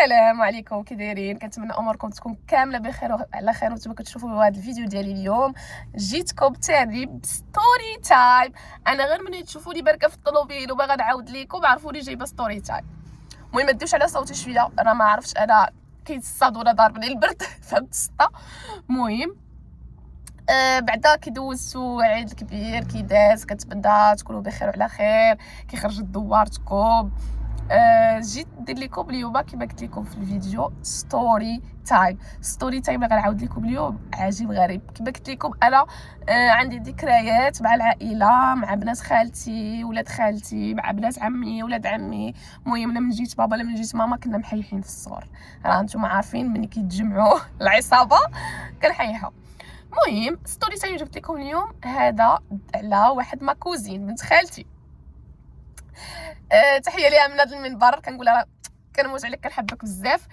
السلام عليكم، كي دايرين؟ كنتمنى اموركم تكون كامله بخير وعلى خير. وانتم كتشوفوا هذا الفيديو ديالي اليوم جيتكم تاني بستوري تايم. انا غير ملي تشوفوني بركه في الطوموبيل وباغا نعاود لكم عرفوني جايبه ستوري تايم. المهم ما ديوش على صوتي شويه، راه ما عرفتش انا كيتصاد ولا ضاربني البرد فهمت السطا. المهم بعدا كي دوزتو عيد كبير كي داز، كنتمنى تكونوا بخير وعلى خير، كيخرج دوارتكم. جيت ندير لكم اليوم كما قلت لكم في الفيديو ستوري تايم اللي غنعاود لكم اليوم عجيب غريب. كما قلت لكم انا عندي ذكريات مع العائله، مع بنات خالتي ولاد خالتي، مع بنات عمي ولاد عمي. المهم من جيت بابا من جيت ماما كنا محيحين في الصغر، راه نتوما عارفين ملي كيتجمعوا العصابه كنحيحوا. المهم ستوري تايم جبت لكم اليوم هذا على واحد ما كوزين بنت خالتي. تحيه ليها من هذا المنبر، كنقول لها كنموت عليك كنحبك بزاف.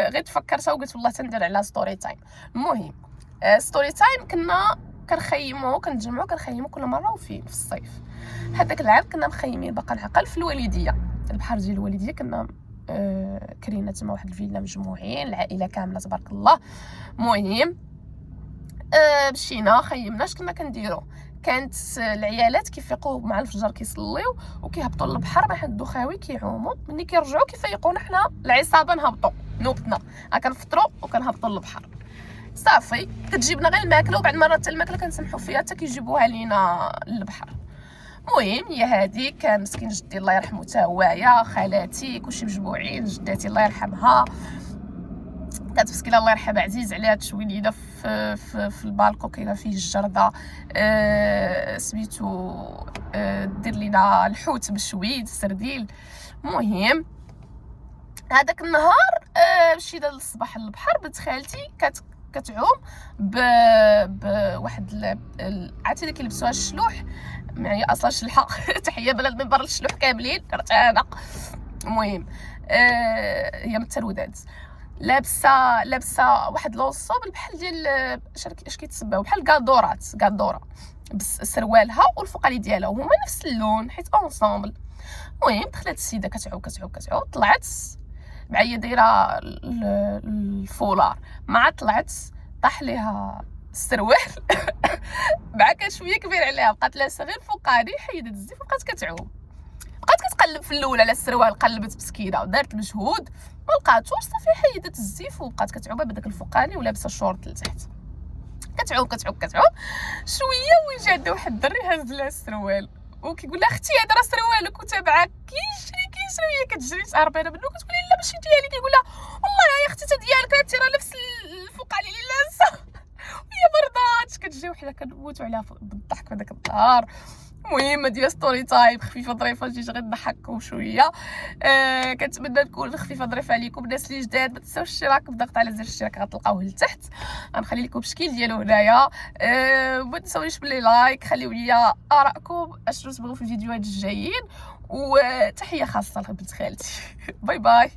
غير تفكرتها وقلت والله تندير على ستوري تايم. المهم ستوري تايم كنا كنتجمعوا كنخيموا كل مره وفين في الصيف. هذاك العام كنا مخيمين باقا نعقل في الوالديه، البحر ديال الوالديه. كنا كرينا تما واحد الفيلا مجموعين العائله كامله تبارك الله. المهم مشينا خيمنا. اش كنا كنديروا؟ كانت العيالات كيفيقوا مع الفجر كيصليو وكيهبطوا للبحر مع الدخاوي كيعوموا. ملي كيرجعوا كيفيقونا حنا العصابه نهبطوا نوبتنا، كنفطروا وكنهبطوا للبحر. صافي كتجيبنا غير الماكله، وبعد مرات حتى الماكله كنسمحوا فيها حتى كيجيبوها لينا للبحر. المهم هي هذه كان مسكين جدي الله يرحمه تا هوايا، خالاتي كلشي مجموعين، جداتي الله يرحمها كانت مسكينه الله يرحمها عزيز عليها تشوينينا في البالكو كاينه فيه الجرده. سميتو دير لينا الحوت مشوي السرديل. المهم هذاك النهار مشينا للصباح للبحر. بنت خالتي كانت كتعوم بواحد عرفتي اللي كيلبسوها الشلوح، يعني اصلا شلحه تحيه بلا المنبر للشلوح كاملين درت انا. المهم هي من الترودات، لابسه واحد لونسوبل بحال ديال اش كيتسماو بحال كادوره بس سروالها والفوقاني ديالها هما نفس اللون حيت اونسومبل. المهم دخلت السيده كتعوم طلعت مع هي دايره الفولار، مع طلعت طاح ليها السروال مع كان شويه كبير عليها، بقات لابسه غير الفوقاني، حيدت الزيف وبقات كتعوم. بقات كتقلب في الاولى على السروال، قلبت مسكينه ودارت مجهود ما لقاتوش، صافي حيدت الزيف وبقات كتعوم بداك الفوقاني ولابسه الشورت لتحت. كتعوم شويه وين جا عندها واحد الدري هز لها السروال وكيقول لها اختي هذا راه سروالك وتابعك كيجري هي كتجري هربانه منه. كتقول لا ماشي ديالي. كيقول لها والله يا اختي تا ديالك انت راه نفس الفوقاني اللي لابسه. وهي ما رضاتش كتجري وحده كنموتوا عليها بالضحك هذاك النهار. المهم ديال ستوري تايم خفيفه ظريفه جيت غير نضحككم شويه. كنتمنى نكون خفيفه ظريفه عليكم. الناس اللي جداد ما تنساوش الاشتراك بالضغط على زر الاشتراك غتلقاوه لتحت، غنخلي لكم الشكل ديالو هنايا. ما تنساوش بلي لايك، خليو لي ارائكم اشنو تبغوا في الفيديوهات الجايين، وتحيه خاصه لبنت خالتي باي باي.